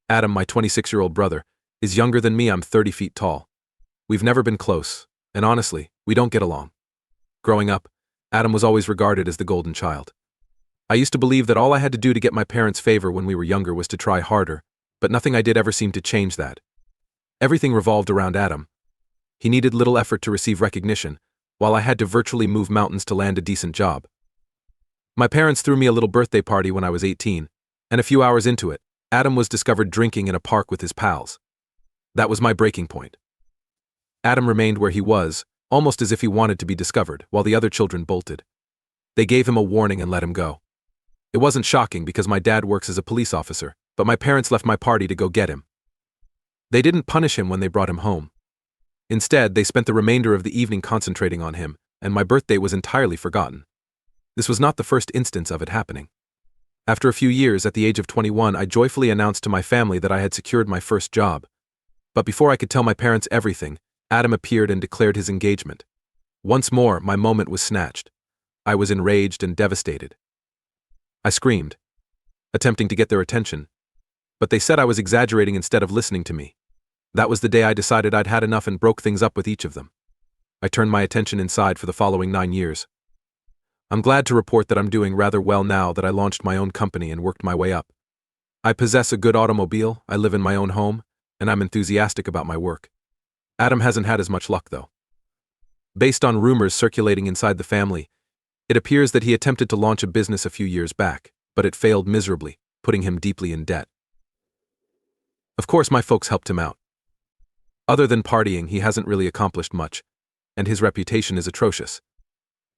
Adam, my 26-year-old brother, is younger than me. I'm 30 feet tall. We've never been close, and honestly, we don't get along. Growing up, Adam was always regarded as the golden child. I used to believe that all I had to do to get my parents' favor when we were younger was to try harder, but nothing I did ever seemed to change that. Everything revolved around Adam. He needed little effort to receive recognition, while I had to virtually move mountains to land a decent job. My parents threw me a little birthday party when I was 18, and a few hours into it, Adam was discovered drinking in a park with his pals. That was my breaking point. Adam remained where he was, almost as if he wanted to be discovered, while the other children bolted. They gave him a warning and let him go. It wasn't shocking because my dad works as a police officer, but my parents left my party to go get him. They didn't punish him when they brought him home. Instead, they spent the remainder of the evening concentrating on him, and my birthday was entirely forgotten. This was not the first instance of it happening. After a few years, at the age of 21, I joyfully announced to my family that I had secured my first job. But before I could tell my parents everything, Adam appeared and declared his engagement. Once more, my moment was snatched. I was enraged and devastated. I screamed, attempting to get their attention, but they said I was exaggerating instead of listening to me. That was the day I decided I'd had enough and broke things up with each of them. I turned my attention inside for the following 9 years. I'm glad to report that I'm doing rather well now that I launched my own company and worked my way up. I possess a good automobile, I live in my own home, and I'm enthusiastic about my work. Adam hasn't had as much luck, though. Based on rumors circulating inside the family, it appears that he attempted to launch a business a few years back, but it failed miserably, putting him deeply in debt. Of course, my folks helped him out. Other than partying, he hasn't really accomplished much, and his reputation is atrocious.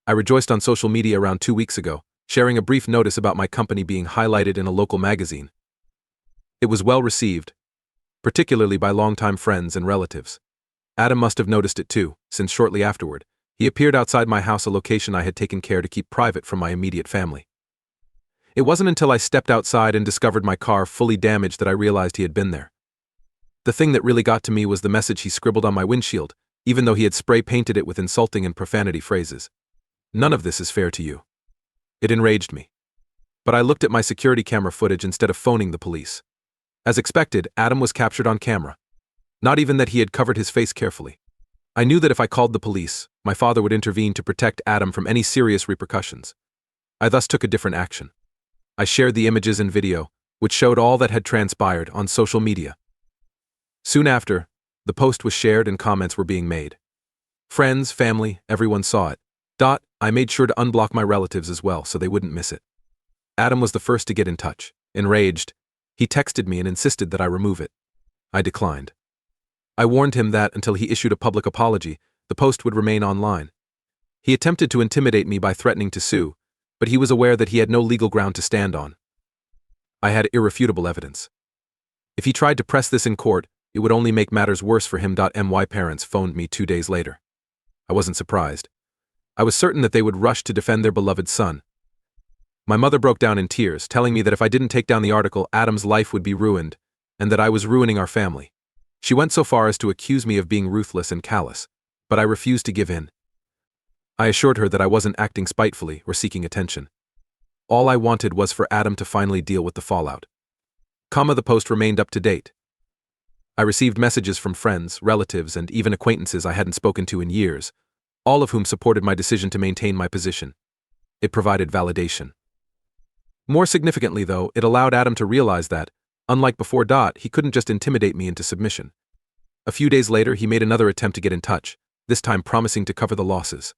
I rejoiced on social media around 2 weeks ago, sharing a brief notice about my company being highlighted in a local magazine. It was well received, particularly by longtime friends and relatives. Adam must have noticed it too, since shortly afterward, he appeared outside my house, a location I had taken care to keep private from my immediate family. It wasn't until I stepped outside and discovered my car fully damaged that I realized he had been there. The thing that really got to me was the message he scribbled on my windshield, even though he had spray painted it with insulting and profanity phrases. None of this is fair to you. It enraged me. But I looked at my security camera footage instead of phoning the police. As expected, Adam was captured on camera. Not even that he had covered his face carefully. I knew that if I called the police, my father would intervene to protect Adam from any serious repercussions. I thus took a different action. I shared the images and video, which showed all that had transpired, on social media. Soon after, the post was shared and comments were being made. Friends, family, everyone saw it. I made sure to unblock my relatives as well so they wouldn't miss it. Adam was the first to get in touch. Enraged, he texted me and insisted that I remove it. I declined. I warned him that until he issued a public apology, the post would remain online. He attempted to intimidate me by threatening to sue, but he was aware that he had no legal ground to stand on. I had irrefutable evidence. If he tried to press this in court, it would only make matters worse for him. My parents phoned me 2 days later. I wasn't surprised. I was certain that they would rush to defend their beloved son. My mother broke down in tears, telling me that if I didn't take down the article, Adam's life would be ruined, and that I was ruining our family. She went so far as to accuse me of being ruthless and callous, but I refused to give in. I assured her that I wasn't acting spitefully or seeking attention. All I wanted was for Adam to finally deal with the fallout. The post remained up to date. I received messages from friends, relatives, and even acquaintances I hadn't spoken to in years, all of whom supported my decision to maintain my position. It provided validation. More significantly, though, it allowed Adam to realize that, unlike before, he couldn't just intimidate me into submission. A few days later, he made another attempt to get in touch, this time promising to cover the losses.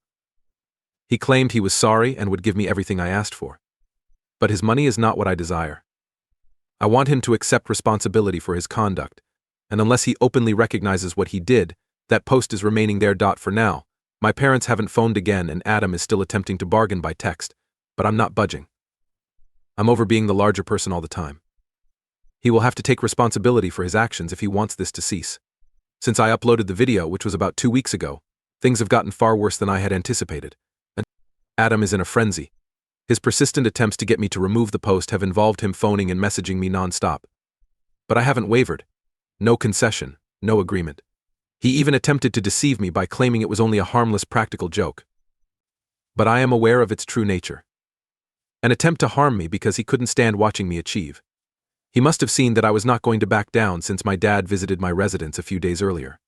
He claimed he was sorry and would give me everything I asked for. But his money is not what I desire. I want him to accept responsibility for his conduct, and unless he openly recognizes what he did, that post is remaining there. For now, my parents haven't phoned again and Adam is still attempting to bargain by text, but I'm not budging. I'm over being the larger person all the time. He will have to take responsibility for his actions if he wants this to cease. Since I uploaded the video, which was about 2 weeks ago, things have gotten far worse than I had anticipated. And Adam is in a frenzy. His persistent attempts to get me to remove the post have involved him phoning and messaging me non-stop. But I haven't wavered. No concession, no agreement. He even attempted to deceive me by claiming it was only a harmless practical joke. But I am aware of its true nature. An attempt to harm me because he couldn't stand watching me achieve. He must have seen that I was not going to back down since my dad visited my residence a few days earlier.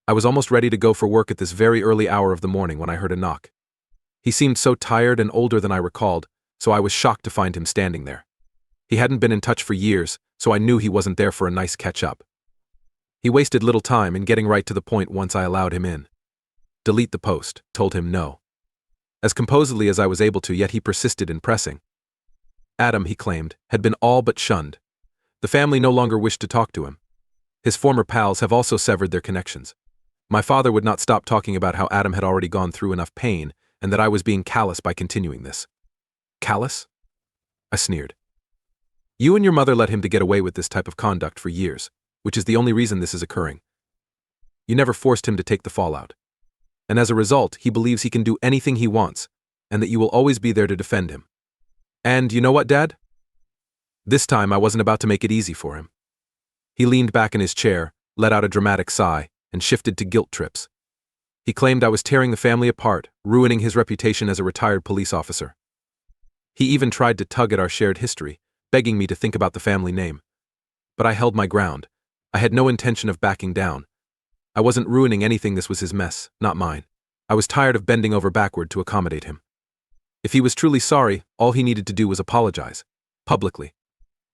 I was almost ready to go for work at this very early hour of the morning when I heard a knock. He seemed so tired and older than I recalled, so I was shocked to find him standing there. He hadn't been in touch for years, so I knew he wasn't there for a nice catch-up. He wasted little time in getting right to the point once I allowed him in. Delete the post, told him no. As composedly as I was able to, yet he persisted in pressing. Adam, he claimed, had been all but shunned. The family no longer wished to talk to him. His former pals have also severed their connections. My father would not stop talking about how Adam had already gone through enough pain and that I was being callous by continuing this. Callous? I sneered. You and your mother let him to get away with this type of conduct for years, which is the only reason this is occurring. You never forced him to take the fallout. And as a result, he believes he can do anything he wants, and that you will always be there to defend him. And you know what, Dad? This time I wasn't about to make it easy for him. He leaned back in his chair, let out a dramatic sigh, and shifted to guilt trips. He claimed I was tearing the family apart, ruining his reputation as a retired police officer. He even tried to tug at our shared history, begging me to think about the family name. But I held my ground. I had no intention of backing down. I wasn't ruining anything. This was his mess, not mine. I was tired of bending over backward to accommodate him. If he was truly sorry, all he needed to do was apologize. Publicly.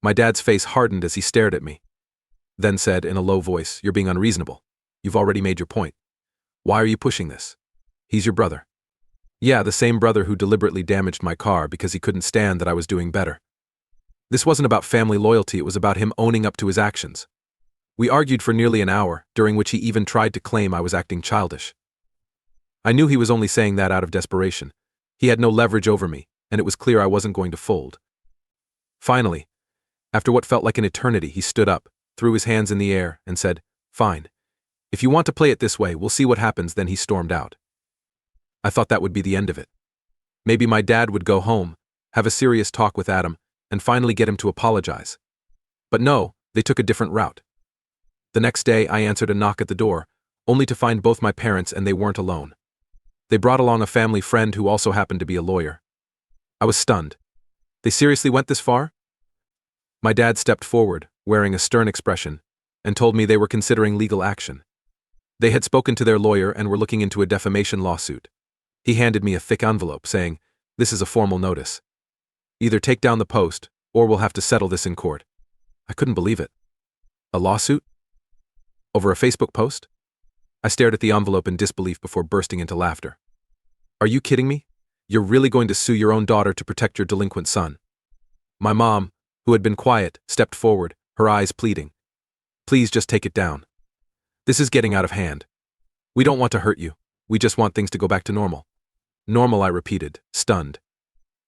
My dad's face hardened as he stared at me. Then said in a low voice, "You're being unreasonable. You've already made your point. Why are you pushing this? He's your brother." Yeah, the same brother who deliberately damaged my car because he couldn't stand that I was doing better. This wasn't about family loyalty, it was about him owning up to his actions. We argued for nearly an hour, during which he even tried to claim I was acting childish. I knew he was only saying that out of desperation. He had no leverage over me, and it was clear I wasn't going to fold. Finally, after what felt like an eternity, he stood up, threw his hands in the air, and said, "Fine. If you want to play it this way, we'll see what happens." Then he stormed out. I thought that would be the end of it. Maybe my dad would go home, have a serious talk with Adam, and finally get him to apologize. But no, they took a different route. The next day, I answered a knock at the door, only to find both my parents, and they weren't alone. They brought along a family friend who also happened to be a lawyer. I was stunned. They seriously went this far? My dad stepped forward, wearing a stern expression, and told me they were considering legal action. They had spoken to their lawyer and were looking into a defamation lawsuit. He handed me a thick envelope, saying, "This is a formal notice. Either take down the post, or we'll have to settle this in court." I couldn't believe it. A lawsuit? Over a Facebook post? I stared at the envelope in disbelief before bursting into laughter. Are you kidding me? You're really going to sue your own daughter to protect your delinquent son? My mom, who had been quiet, stepped forward, her eyes pleading. Please just take it down. This is getting out of hand. We don't want to hurt you. We just want things to go back to normal. Normal, I repeated, stunned.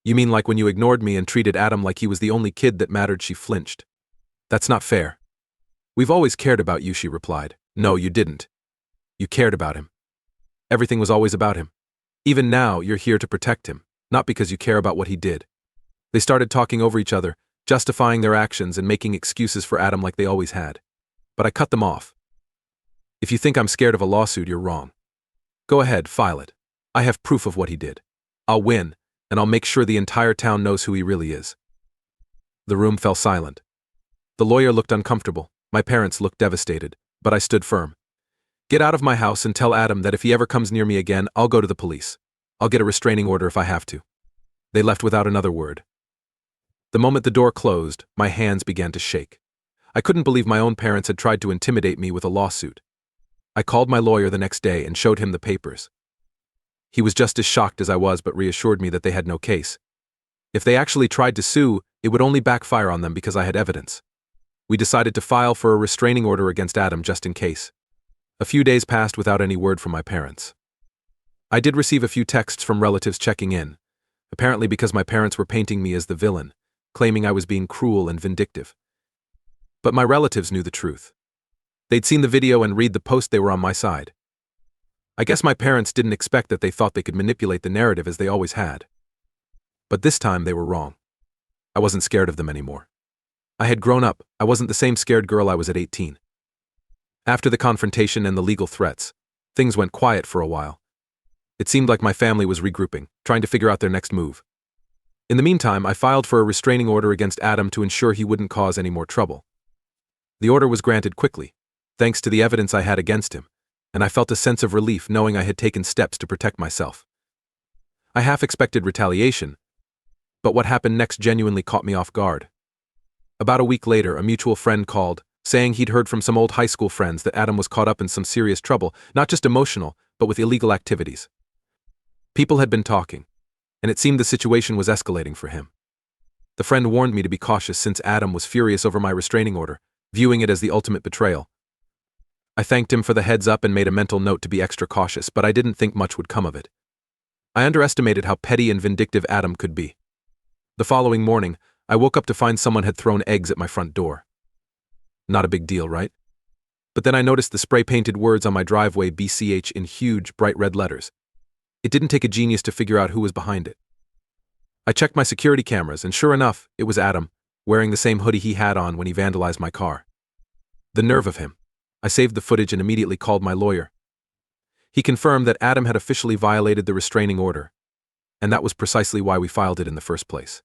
You mean like when you ignored me and treated Adam like he was the only kid that mattered? She flinched. That's not fair. We've always cared about you, she replied. No, you didn't. You cared about him. Everything was always about him. Even now, you're here to protect him, not because you care about what he did. They started talking over each other, justifying their actions and making excuses for Adam like they always had. But I cut them off. If you think I'm scared of a lawsuit, you're wrong. Go ahead, file it. I have proof of what he did. I'll win, and I'll make sure the entire town knows who he really is. The room fell silent. The lawyer looked uncomfortable. My parents looked devastated, but I stood firm. Get out of my house and tell Adam that if he ever comes near me again, I'll go to the police. I'll get a restraining order if I have to. They left without another word. The moment the door closed, my hands began to shake. I couldn't believe my own parents had tried to intimidate me with a lawsuit. I called my lawyer the next day and showed him the papers. He was just as shocked as I was, but reassured me that they had no case. If they actually tried to sue, it would only backfire on them because I had evidence. We decided to file for a restraining order against Adam just in case. A few days passed without any word from my parents. I did receive a few texts from relatives checking in, apparently because my parents were painting me as the villain, claiming I was being cruel and vindictive. But my relatives knew the truth. They'd seen the video and read the post. They were on my side. I guess my parents didn't expect that. They thought they could manipulate the narrative as they always had. But this time they were wrong. I wasn't scared of them anymore. I had grown up. I wasn't the same scared girl I was at 18. After the confrontation and the legal threats, things went quiet for a while. It seemed like my family was regrouping, trying to figure out their next move. In the meantime, I filed for a restraining order against Adam to ensure he wouldn't cause any more trouble. The order was granted quickly, thanks to the evidence I had against him, and I felt a sense of relief knowing I had taken steps to protect myself. I half expected retaliation, but what happened next genuinely caught me off guard. About a week later, a mutual friend called, saying he'd heard from some old high school friends that Adam was caught up in some serious trouble, not just emotional, but with illegal activities. People had been talking, and it seemed the situation was escalating for him. The friend warned me to be cautious since Adam was furious over my restraining order, viewing it as the ultimate betrayal. I thanked him for the heads up and made a mental note to be extra cautious, but I didn't think much would come of it. I underestimated how petty and vindictive Adam could be. The following morning, I woke up to find someone had thrown eggs at my front door. Not a big deal, right? But then I noticed the spray-painted words on my driveway BCH in huge, bright red letters. It didn't take a genius to figure out who was behind it. I checked my security cameras, and sure enough, it was Adam, wearing the same hoodie he had on when he vandalized my car. The nerve of him. I saved the footage and immediately called my lawyer. He confirmed that Adam had officially violated the restraining order, and that was precisely why we filed it in the first place.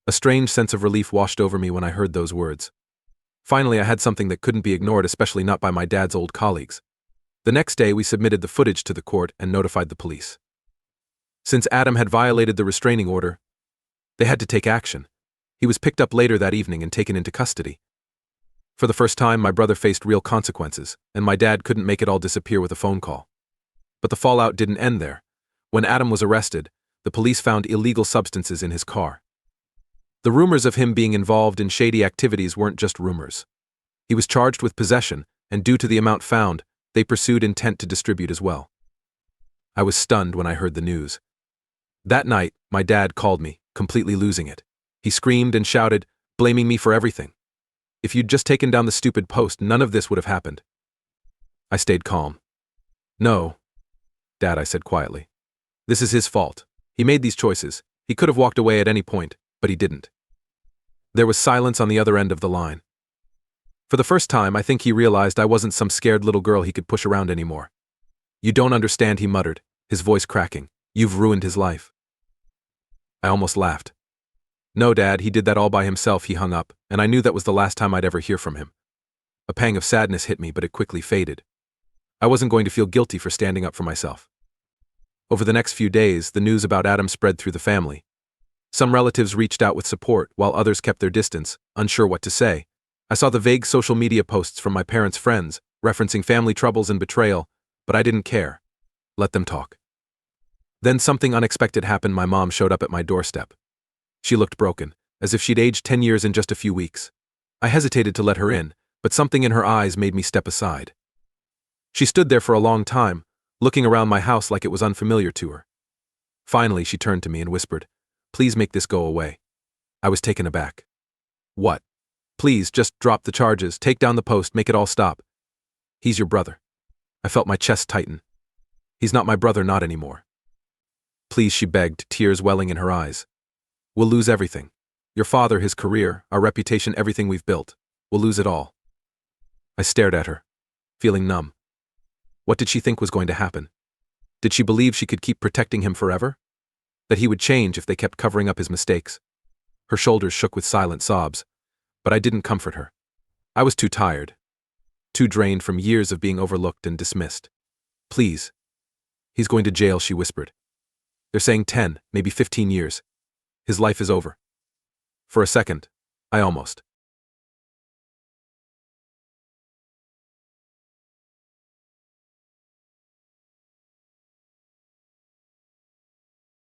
A strange sense of relief washed over me when I heard those words. Finally, I had something that couldn't be ignored, especially not by my dad's old colleagues. The next day, we submitted the footage to the court and notified the police. Since Adam had violated the restraining order, they had to take action. He was picked up later that evening and taken into custody. For the first time, my brother faced real consequences, and my dad couldn't make it all disappear with a phone call. But the fallout didn't end there. When Adam was arrested, the police found illegal substances in his car. The rumors of him being involved in shady activities weren't just rumors. He was charged with possession, and due to the amount found, they pursued intent to distribute as well. I was stunned when I heard the news. That night, my dad called me, completely losing it. He screamed and shouted, blaming me for everything. If you'd just taken down the stupid post, none of this would have happened. I stayed calm. No, Dad, I said quietly. This is his fault. He made these choices. He could have walked away at any point, but he didn't. There was silence on the other end of the line. For the first time, I think he realized I wasn't some scared little girl he could push around anymore. You don't understand, he muttered, his voice cracking. You've ruined his life. I almost laughed. No, Dad, he did that all by himself, he hung up, and I knew that was the last time I'd ever hear from him. A pang of sadness hit me, but it quickly faded. I wasn't going to feel guilty for standing up for myself. Over the next few days, the news about Adam spread through the family. Some relatives reached out with support, while others kept their distance, unsure what to say. I saw the vague social media posts from my parents' friends, referencing family troubles and betrayal, but I didn't care. Let them talk. Then something unexpected happened. My mom showed up at my doorstep. She looked broken, as if she'd aged 10 years in just a few weeks. I hesitated to let her in, but something in her eyes made me step aside. She stood there for a long time, looking around my house like it was unfamiliar to her. Finally, she turned to me and whispered, "Please make this go away." I was taken aback. What? Please, just drop the charges, take down the post, make it all stop. He's your brother. I felt my chest tighten. He's not my brother, not anymore. Please, she begged, tears welling in her eyes. We'll lose everything. Your father, his career, our reputation, everything we've built. We'll lose it all. I stared at her, feeling numb. What did she think was going to happen? Did she believe she could keep protecting him forever? That he would change if they kept covering up his mistakes? Her shoulders shook with silent sobs, but I didn't comfort her. I was too tired, too drained from years of being overlooked and dismissed. Please. He's going to jail, she whispered. They're saying 10, maybe 15 years. His life is over. For a second, I almost